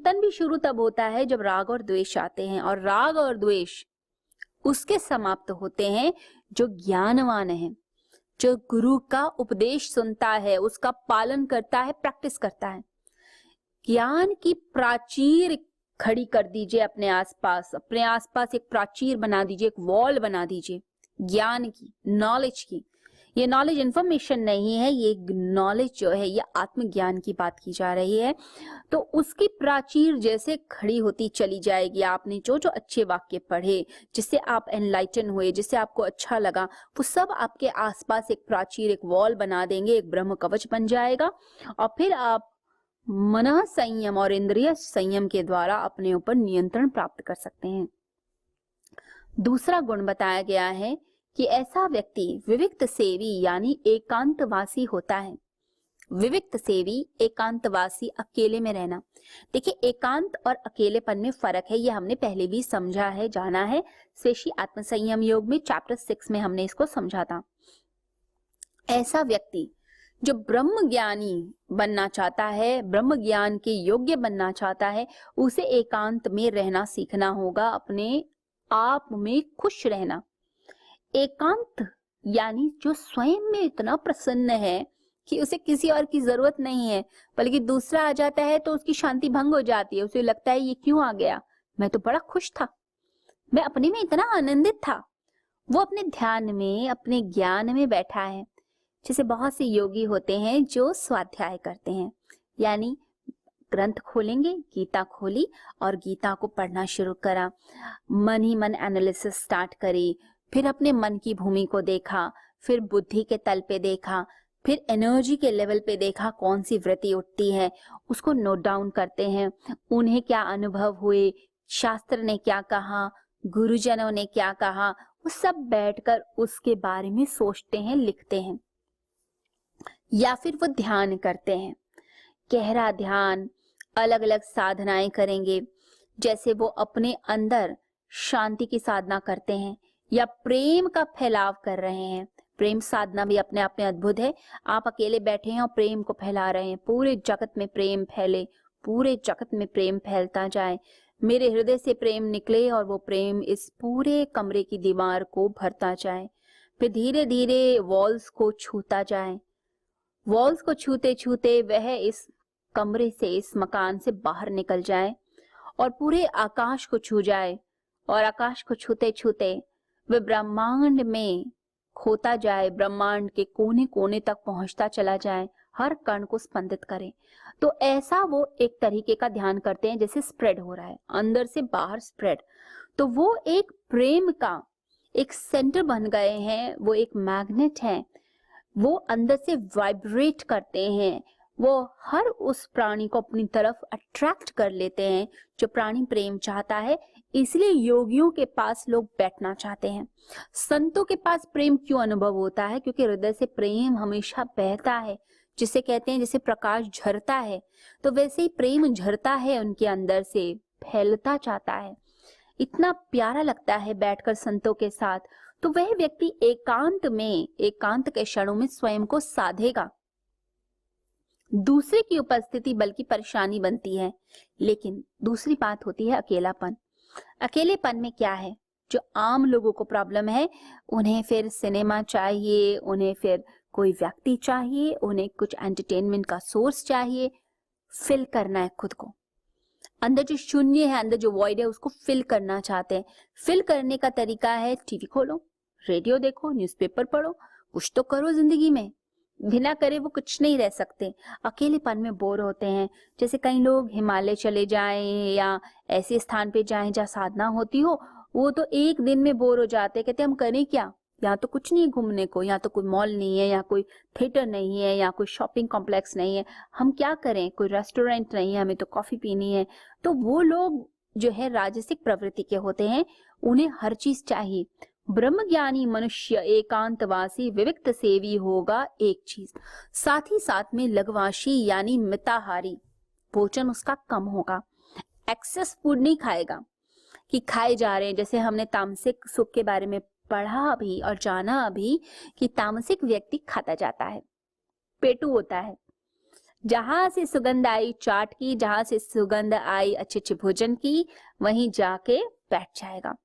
चिंतन भी शुरू तब होता है जब राग और द्वेष आते हैं, और राग और द्वेष उसके समाप्त होते हैं जो ज्ञानवान है, जो गुरु का उपदेश सुनता है, उसका पालन करता है, प्रैक्टिस करता है। ज्ञान की प्राचीर खड़ी कर दीजिए अपने आसपास एक प्राचीर बना दीजिए, एक वॉल बना दीजिए ज्ञान की, नॉलेज की। ये नॉलेज इंफॉर्मेशन नहीं है, ये नॉलेज जो है ये आत्मज्ञान की बात की जा रही है। तो उसकी प्राचीर जैसे खड़ी होती चली जाएगी, आपने जो जो अच्छे वाक्य पढ़े, जिससे आप एनलाइटन हुए, जिससे आपको अच्छा लगा, वो सब आपके आसपास एक प्राचीर, एक वॉल बना देंगे, एक ब्रह्म कवच बन जाएगा। और फिर आप मन संयम और इंद्रिय संयम के द्वारा अपने ऊपर नियंत्रण प्राप्त कर सकते हैं। दूसरा गुण बताया गया है कि ऐसा व्यक्ति विविक्त सेवी यानी एकांतवासी होता है। विविक्त सेवी, एकांतवासी, अकेले में रहना। देखिए, एकांत और अकेलेपन में फर्क है, ये हमने पहले भी समझा है, जाना है। शेषी आत्मसंयम योग में चैप्टर 6 में हमने इसको समझा था। ऐसा व्यक्ति जो ब्रह्म ज्ञानी बनना चाहता है, ब्रह्म ज्ञान के योग्य बनना चाहता है, उसे एकांत में रहना सीखना होगा, अपने आप में खुश रहना। एकांत यानी जो स्वयं में इतना प्रसन्न है कि उसे किसी और की जरूरत नहीं है, बल्कि दूसरा आ जाता है तो उसकी शांति भंग हो जाती है। उसे लगता है ये क्यों आ गया, मैं तो बड़ा खुश था, मैं अपने में इतना आनंदित था। वो अपने ध्यान में, अपने ज्ञान में बैठा है। जैसे बहुत से योगी होते हैं जो स्वाध्याय करते हैं, यानी ग्रंथ खोलेंगे, गीता खोली और गीता को पढ़ना शुरू करा, मन ही मन एनालिसिस स्टार्ट करी, फिर अपने मन की भूमि को देखा, फिर बुद्धि के तल पे देखा, फिर एनर्जी के लेवल पे देखा कौन सी वृत्ति उठती है, उसको नोट डाउन करते हैं, उन्हें क्या अनुभव हुए, शास्त्र ने क्या कहा, गुरुजनों ने क्या कहा, वो सब बैठकर उसके बारे में सोचते हैं, लिखते हैं। या फिर वो ध्यान करते हैं, गहरा ध्यान, अलग अलग साधनाएं करेंगे। जैसे वो अपने अंदर शांति की साधना करते हैं या प्रेम का फैलाव कर रहे हैं। प्रेम साधना भी अपने आप में अद्भुत है। आप अकेले बैठे हैं और प्रेम को फैला रहे हैं, पूरे जगत में प्रेम फैले, पूरे जगत में प्रेम फैलता जाए, मेरे हृदय से प्रेम निकले और वो प्रेम इस पूरे कमरे की दीवार को भरता जाए। फिर धीरे धीरे वॉल्स को छूता जाए, वॉल्स को छूते छूते वह इस कमरे से, इस मकान से बाहर निकल जाए और पूरे आकाश को छू जाए, और आकाश को छूते छूते वह ब्रह्मांड में खोता जाए, ब्रह्मांड के कोने कोने तक पहुंचता चला जाए, हर कण को स्पंदित करे। तो ऐसा वो एक तरीके का ध्यान करते हैं जैसे स्प्रेड हो रहा है, अंदर से बाहर स्प्रेड। तो वो एक प्रेम का एक सेंटर बन गए हैं, वो एक मैग्नेट है, वो अंदर से वाइब्रेट करते हैं, वो हर उस प्राणी को अपनी तरफ अट्रैक्ट कर लेते हैं जो प्राणी प्रेम चाहता है। इसलिए योगियों के पास लोग बैठना चाहते हैं। संतों के पास प्रेम क्यों अनुभव होता है? क्योंकि हृदय से प्रेम हमेशा बहता है, जिसे कहते हैं जैसे प्रकाश झरता है, तो वैसे ही प्रेम झरता है उनके अंदर से, फैलता जाता है। इतना प्यारा लगता है बैठकर संतों के साथ। तो वह व्यक्ति एकांत में, एकांत के क्षणों में स्वयं को साधेगा। दूसरे की उपस्थिति बल्कि परेशानी बनती है। लेकिन दूसरी बात होती है अकेलापन। अकेलेपन में क्या है, जो आम लोगों को प्रॉब्लम है, उन्हें फिर सिनेमा चाहिए, उन्हें फिर कोई व्यक्ति चाहिए, उन्हें कुछ एंटरटेनमेंट का सोर्स चाहिए, फिल करना है खुद को। अंदर जो शून्य है, अंदर जो वॉइड है, उसको फिल करना चाहते हैं। फिल करने का तरीका है टीवी खोलो, रेडियो देखो, न्यूज़पेपर पढ़ो, कुछ तो करो जिंदगी में। बिना करे वो कुछ नहीं रह सकते। अकेलेपन में बोर होते हैं। जैसे कई लोग हिमालय चले जाएं या ऐसे स्थान पे जाएं जहाँ साधना होती हो, वो तो एक दिन में बोर हो जाते हैं। कहते हम करें क्या, यहाँ तो कुछ नहीं है घूमने को, यहाँ तो कोई मॉल नहीं है, यहाँ कोई थिएटर नहीं है, यहाँ कोई शॉपिंग कॉम्प्लेक्स नहीं है, हम क्या करें, कोई रेस्टोरेंट नहीं है, हमें तो कॉफी पीनी है। तो वो लोग जो है राजसिक प्रवृत्ति के होते हैं, उन्हें हर चीज चाहिए। ब्रह्मज्ञानी मनुष्य एकांतवासी विविक्त सेवी होगा एक चीज, साथ ही साथ में लघवाशी यानी मिताहारी, भोजन उसका कम होगा। एक्सेस फूड नहीं खाएगा कि खाए जा रहे हैं। जैसे हमने तामसिक सुख के बारे में पढ़ा अभी और जाना अभी कि तामसिक व्यक्ति खाता जाता है, पेटू होता है, जहां से सुगंध आई चाट की, जहां से सुगंध आई अच्छे अच्छे भोजन की, वहीं जाके बैठ जाएगा।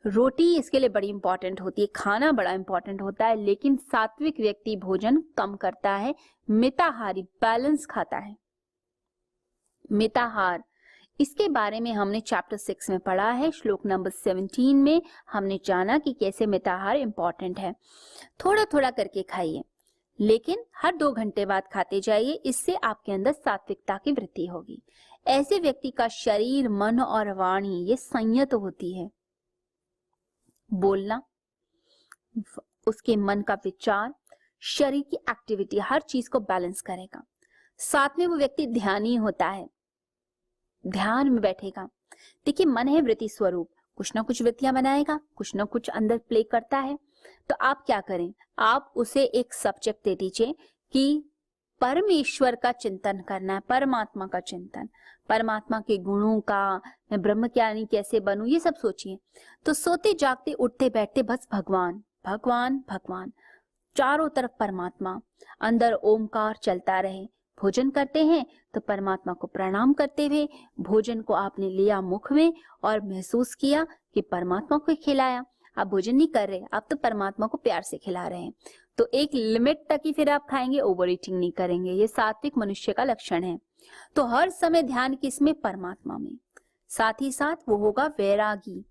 रोटी इसके लिए बड़ी इंपॉर्टेंट होती है, खाना बड़ा इंपॉर्टेंट होता है, लेकिन सात्विक व्यक्ति भोजन कम करता है, मिताहारी बैलेंस खाता है। मिताहार, इसके बारे में हमने चैप्टर 6 में पढ़ा है। श्लोक नंबर 17 में हमने जाना कि कैसे मिताहार इंपॉर्टेंट है। थोड़ा थोड़ा करके खाइए, लेकिन हर 2 घंटे बाद खाते जाइए, इससे आपके अंदर सात्विकता की वृद्धि होगी। ऐसे व्यक्ति का शरीर, मन और वाणी ये संयत होती है। बोलना, उसके मन का विचार, शरीर की एक्टिविटी, हर चीज को बैलेंस करेगा। साथ में वो व्यक्ति ध्यानी होता है, ध्यान में बैठेगा। देखिए, मन है वृत्ति स्वरूप, कुछ ना कुछ वृत्तियां बनाएगा, कुछ ना कुछ अंदर प्ले करता है। तो आप क्या करें, आप उसे एक सब्जेक्ट दे दीजिए कि परमेश्वर का चिंतन करना है, परमात्मा का चिंतन, परमात्मा के गुणों का, मैं ब्रह्मज्ञानी कैसे बनूं, ये सब सोचिए। तो सोते जागते उठते बैठते बस भगवान भगवान भगवान, चारों तरफ परमात्मा, अंदर ओमकार चलता रहे। भोजन करते हैं तो परमात्मा को प्रणाम करते हुए भोजन को आपने लिया मुख में और महसूस किया कि परमात्मा को खिलाया। आप भोजन नहीं कर रहे, आप तो परमात्मा को प्यार से खिला रहे हैं। तो एक लिमिट तक ही फिर आप खाएंगे, ओवर ईटिंग नहीं करेंगे। ये सात्विक मनुष्य का लक्षण है। तो हर समय ध्यान किसमें, परमात्मा में। साथ ही साथ वो होगा वैरागी।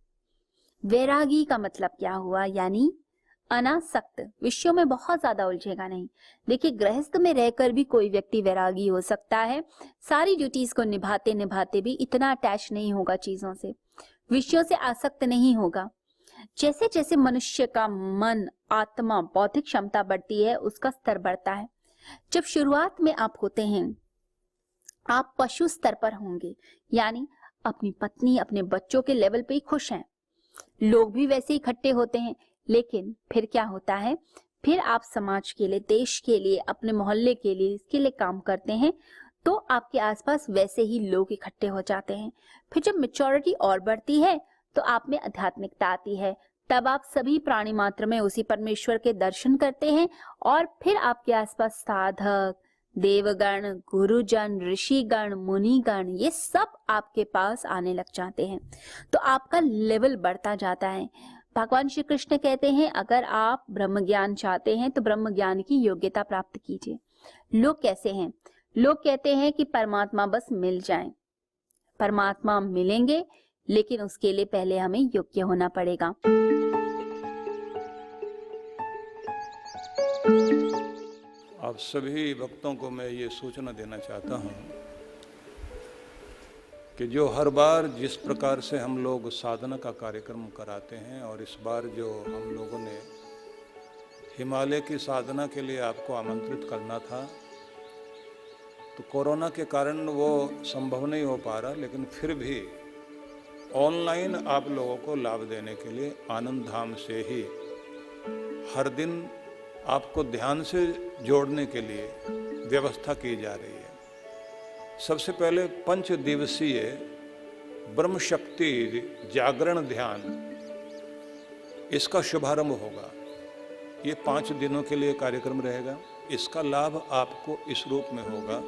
वैरागी का मतलब क्या हुआ, यानी अनासक्त, विषयों में बहुत ज्यादा उलझेगा नहीं। देखिए, गृहस्थ में रहकर भी कोई व्यक्ति वैरागी हो सकता है, सारी ड्यूटीज को निभाते निभाते भी इतना अटैच नहीं होगा चीजों से, विषयों से आसक्त नहीं होगा। जैसे जैसे मनुष्य का मन, आत्मा, बौद्धिक क्षमता बढ़ती है, उसका स्तर बढ़ता है। जब शुरुआत में आप होते हैं, आप पशु स्तर पर होंगे, यानी अपनी पत्नी, अपने बच्चों के लेवल पे ही खुश हैं। लोग भी वैसे ही इकट्ठे होते हैं। लेकिन फिर क्या होता है, फिर आप समाज के लिए, देश के लिए, अपने मोहल्ले के लिए, इसके लिए काम करते हैं, तो आपके आसपास वैसे ही लोग इकट्ठे हो जाते हैं। फिर जब मैच्योरिटी और बढ़ती है तो आप में आध्यात्मिकता आती है। तब आप सभी प्राणी मात्र में उसी परमेश्वर के दर्शन करते हैं और फिर आपके आसपास साधक, देवगण, गुरुजन, ऋषिगण, मुनिगण, ये सब आपके पास आने लग जाते हैं। तो आपका लेवल बढ़ता जाता है। भगवान श्री कृष्ण कहते हैं, अगर आप ब्रह्म ज्ञान चाहते हैं तो ब्रह्म ज्ञान की योग्यता प्राप्त कीजिए। लोग कैसे हैं, लोग कहते हैं कि परमात्मा बस मिल जाए। परमात्मा मिलेंगे, लेकिन उसके लिए पहले हमें योग्य होना पड़ेगा। आप सभी भक्तों को मैं ये सूचना देना चाहता हूँ कि जो हर बार जिस प्रकार से हम लोग साधना का कार्यक्रम कराते हैं, और इस बार जो हम लोगों ने हिमालय की साधना के लिए आपको आमंत्रित करना था, तो कोरोना के कारण वो संभव नहीं हो पा रहा, लेकिन फिर भी ऑनलाइन आप लोगों को लाभ देने के लिए आनंद धाम से ही हर दिन आपको ध्यान से जोड़ने के लिए व्यवस्था की जा रही है। सबसे पहले 5 दिवसीय ब्रह्म शक्ति जागरण ध्यान, इसका शुभारंभ होगा। ये 5 दिनों के लिए कार्यक्रम रहेगा। इसका लाभ आपको इस रूप में होगा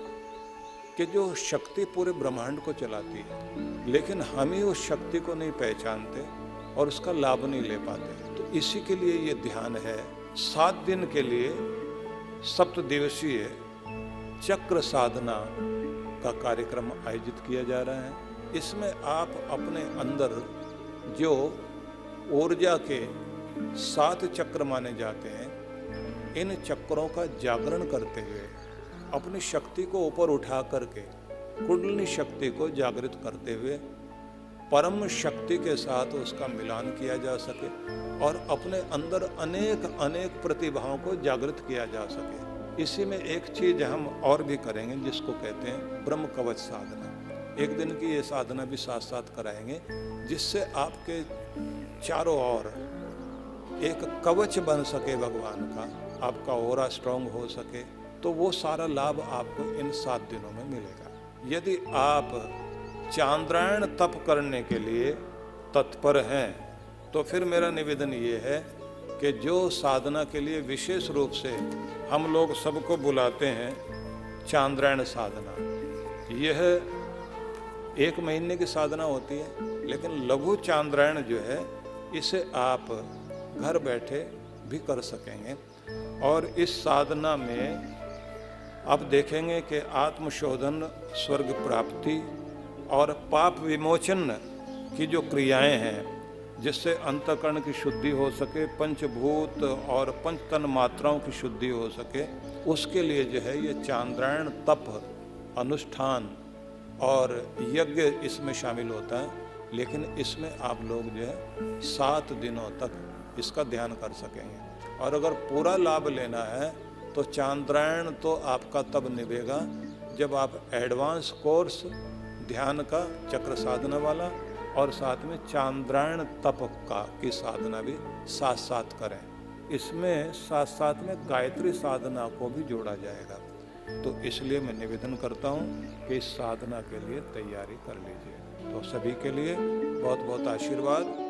कि जो शक्ति पूरे ब्रह्मांड को चलाती है, लेकिन हम ही उस शक्ति को नहीं पहचानते और उसका लाभ नहीं ले पाते। तो इसी के लिए ये ध्यान है। 7 दिन के लिए 7 दिवसीय चक्र साधना का कार्यक्रम आयोजित किया जा रहा है। इसमें आप अपने अंदर जो ऊर्जा के 7 चक्र माने जाते हैं, इन चक्रों का जागरण करते हुए अपनी शक्ति को ऊपर उठा करके कुंडलिनी शक्ति को जागृत करते हुए परम शक्ति के साथ उसका मिलान किया जा सके और अपने अंदर अनेक अनेक प्रतिभाओं को जागृत किया जा सके। इसी में एक चीज हम और भी करेंगे, जिसको कहते हैं ब्रह्म कवच साधना। एक दिन की ये साधना भी साथ साथ कराएंगे, जिससे आपके चारों ओर एक कवच बन सके भगवान का, आपका ऑरा स्ट्रांग हो सके। तो वो सारा लाभ आपको इन 7 दिनों में मिलेगा। यदि आप चांद्रायण तप करने के लिए तत्पर हैं, तो फिर मेरा निवेदन ये है कि जो साधना के लिए विशेष रूप से हम लोग सबको बुलाते हैं, चांद्रायण साधना, यह 1 महीने की साधना होती है, लेकिन लघु चांद्रायण जो है इसे आप घर बैठे भी कर सकेंगे। और इस साधना में आप देखेंगे कि आत्मशोधन, स्वर्ग प्राप्ति और पाप विमोचन की जो क्रियाएं हैं, जिससे अंतःकरण की शुद्धि हो सके, पंचभूत और पंचतन मात्राओं की शुद्धि हो सके, उसके लिए जो है ये चांद्रायण तप, अनुष्ठान और यज्ञ इसमें शामिल होता है। लेकिन इसमें आप लोग जो है 7 दिनों तक इसका ध्यान कर सकेंगे। और अगर पूरा लाभ लेना है तो चांद्रायण तो आपका तब निभेगा जब आप एडवांस कोर्स ध्यान का, चक्र साधना वाला और साथ में चांद्रायण तप का की साधना भी साथ साथ करें। इसमें साथ साथ में गायत्री साधना को भी जोड़ा जाएगा। तो इसलिए मैं निवेदन करता हूँ कि इस साधना के लिए तैयारी कर लीजिए। तो सभी के लिए बहुत बहुत आशीर्वाद।